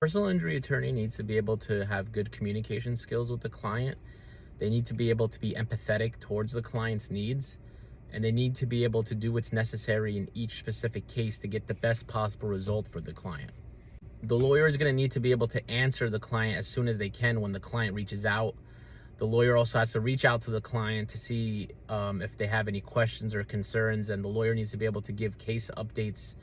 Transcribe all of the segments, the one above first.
Personal injury attorney needs to be able to have good communication skills with the client. They need to be able to be empathetic towards the client's needs, and they need to be able to do what's necessary in each specific case to get the best possible result for the client. The lawyer is going to need to be able to answer the client as soon as they can when the client reaches out. The lawyer also has to reach out to the client to see if they have any questions or concerns, and the lawyer needs to be able to give case updates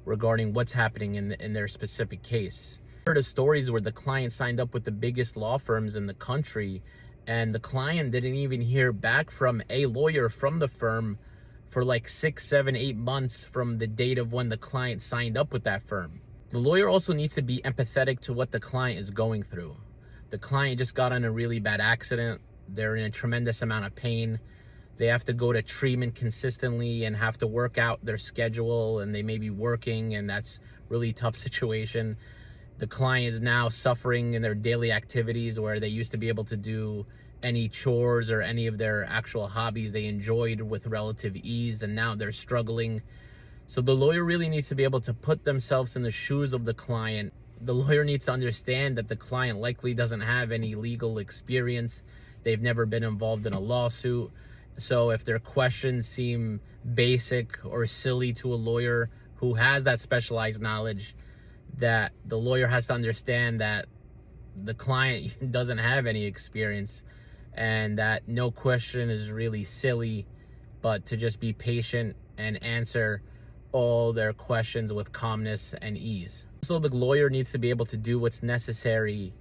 regarding what's happening in their specific case. I've heard of stories where the client signed up with the biggest law firms in the country, and the client didn't even hear back from a lawyer from the firm for like 6, 7, 8 months from the date of when the client signed up with that firm. The lawyer also needs to be empathetic to what the client is going through. The client just got in a really bad accident. They're in a tremendous amount of pain. They have to go to treatment consistently and have to work out their schedule, and they may be working, and that's really tough situation. The client is now suffering in their daily activities where they used to be able to do any chores or any of their actual hobbies they enjoyed with relative ease, and now they're struggling. So the lawyer really needs to be able to put themselves in the shoes of the client. The lawyer needs to understand that the client likely doesn't have any legal experience. They've never been involved in a lawsuit. So if their questions seem basic or silly to a lawyer who has that specialized knowledge, that the lawyer has to understand that the client doesn't have any experience, and that no question is really silly, but to just be patient and answer all their questions with calmness and ease. So the lawyer needs to be able to do what's necessary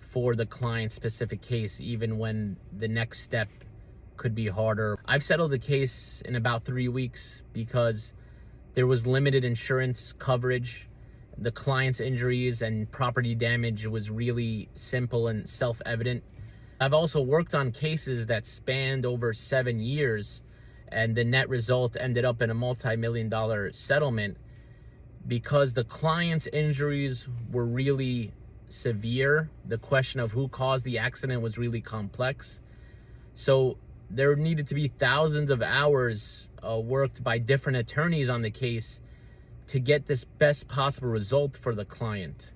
for the client's specific case, even when the next step could be harder. I've settled the case in about 3 weeks because there was limited insurance coverage. The client's injuries and property damage was really simple and self-evident. I've also worked on cases that spanned over 7 years, and the net result ended up in a multi-million-dollar settlement because the client's injuries were really severe. The question of who caused the accident was really complex. So there needed to be thousands of hours worked by different attorneys on the case to get this best possible result for the client.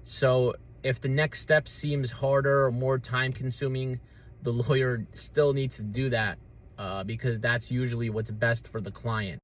So if the next step seems harder or more time consuming, the lawyer still needs to do that because that's usually what's best for the client.